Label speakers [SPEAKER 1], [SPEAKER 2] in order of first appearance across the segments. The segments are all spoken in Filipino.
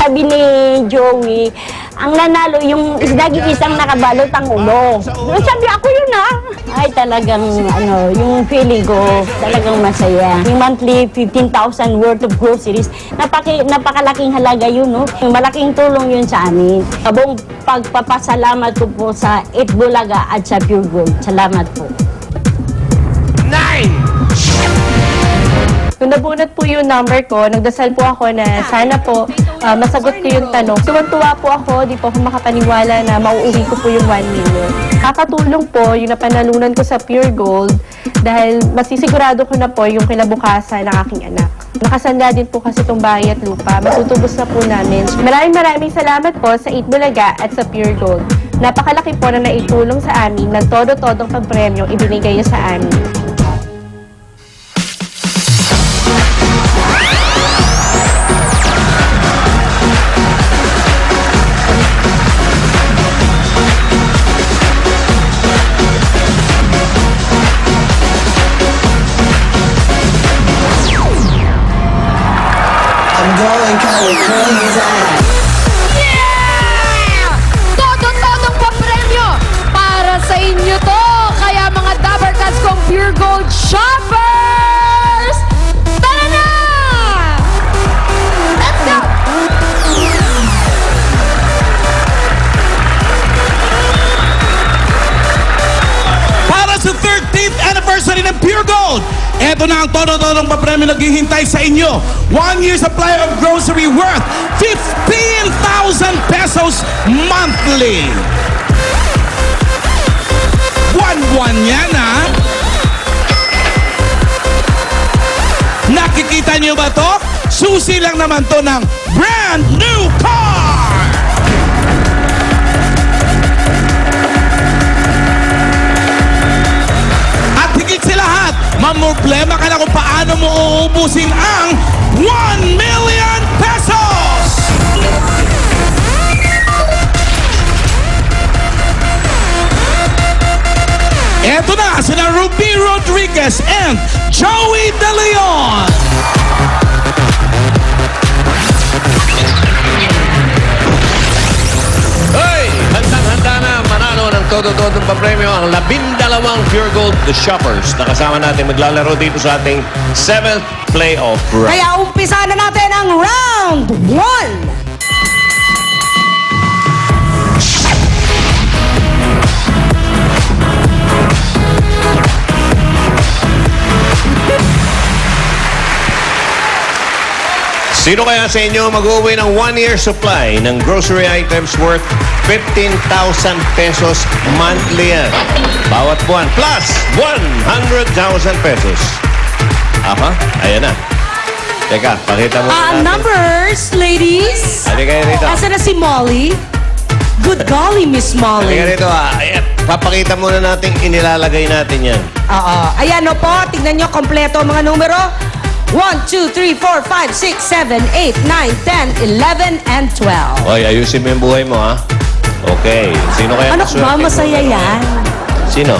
[SPEAKER 1] sabi ni Joey, ang nanalo yung nag-iisang nakabalot ang ulo. Sabi ako yun Ay talagang yung feeling ko talagang masaya. Yung monthly 15,000 worth of groceries, napakalaking halaga yun, no? Malaking tulong yun sa amin. Abong pagpapasalamat ko po sa Itbulaga at sa Pure Gold. Salamat po.
[SPEAKER 2] 9!
[SPEAKER 3] Nung nabunot po yung number ko, nagdasal po ako na sana po masagot ko yung tanong. Tuwan-tuwa po ako, di po ako makapaniwala na mauuwi ko po yung 1 million. Kakatulong po yung napanalunan ko sa Pure Gold dahil masisigurado ko na po yung kinabukasan ng aking anak. Nakasanda din po kasi itong bahay at lupa. Matutubos na po namin. Maraming salamat po sa Itbulaga at sa Pure Gold. Napakalaki po na naitulong sa amin ng todo-todong pagpremyo ibinigay niya sa amin.
[SPEAKER 4] Going kinda crazy.
[SPEAKER 5] Yeah! Todo-todong papremyo para sa inyo to. Kaya mga Dabarkas kong Pure Gold shoppers, tara na! Let's go!
[SPEAKER 2] Para sa 13th anniversary ng Pure Gold, eto na ang todo-todong papremyo naghihintay sa inyo. 1 year supply of grocery worth 15,000 pesos monthly. Buwan-buwan yan, Nakikita niyo ba to? Susi lang naman to ng brand new car! At higit sa lahat, mamroblema ka na kung paano mo uubusin ang 1 million pesos! Eto na sina Ruby Rodriguez and Joey De Leon!
[SPEAKER 6] Hoy! Handang-handa na manalo ng todo-todong papremyo ang 12 Pure Gold The Shoppers na kasama natin maglalaro dito sa ating 7th playoff round.
[SPEAKER 5] Kaya umpisa na natin ang round 1.
[SPEAKER 6] Sino kaya sa inyo mag-uwi ng 1 year supply ng grocery items worth 15,000 pesos monthly yan? Bawat buwan. Plus 100,000 pesos. Aha, ayan na. Teka, pakita mo natin.
[SPEAKER 5] Numbers, ladies.
[SPEAKER 6] Halika kayo rito.
[SPEAKER 5] Asa na si Molly? Good golly, Miss Molly.
[SPEAKER 6] Halika rito Ayan, papakita muna natin inilalagay natin yan.
[SPEAKER 5] Oo. Ayan o po, tignan nyo kompleto ang mga numero. 1, 2, 3, 4, 5, 6, 7, 8, 9, 10, 11, and 12.
[SPEAKER 6] Hoy, ayusin mo yung buhay mo, Okay. Sino kaya
[SPEAKER 5] Ano
[SPEAKER 6] maswerte
[SPEAKER 5] ba?
[SPEAKER 6] mo?
[SPEAKER 5] Masaya yan.
[SPEAKER 6] Sino?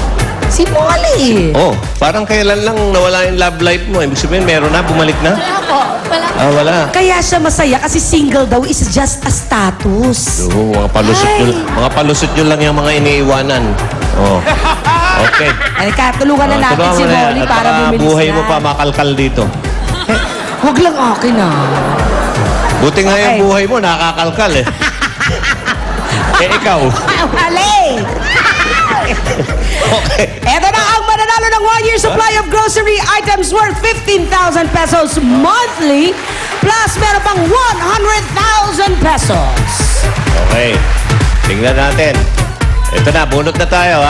[SPEAKER 5] Si Molly.
[SPEAKER 6] Oh, parang kailan lang nawala yung love life mo. Ibig sabihin, meron na, bumalik na?
[SPEAKER 5] Wala po. Wala.
[SPEAKER 6] Wala.
[SPEAKER 5] Kaya siya masaya kasi single daw is just a status.
[SPEAKER 6] Oo, mga palusot nyo lang yung mga iniiwanan. Oh. Okay.
[SPEAKER 5] Ay, tulungan na natin
[SPEAKER 6] tulungan
[SPEAKER 5] si
[SPEAKER 6] mo na yan.
[SPEAKER 5] Molly
[SPEAKER 6] At
[SPEAKER 5] para
[SPEAKER 6] baka
[SPEAKER 5] bumilis
[SPEAKER 6] buhay
[SPEAKER 5] na.
[SPEAKER 6] mo pa makalkal dito.
[SPEAKER 5] Huwag lang akin
[SPEAKER 6] Buti nga yung
[SPEAKER 5] Okay.
[SPEAKER 6] buhay mo, nakakalkal ikaw.
[SPEAKER 5] Mali!
[SPEAKER 6] Okay.
[SPEAKER 5] Eto na ang mananalo ng 1 year supply of grocery items worth 15,000 pesos monthly plus meron pang 100,000 pesos.
[SPEAKER 6] Okay. Tingnan natin. Ito na, bunot na tayo,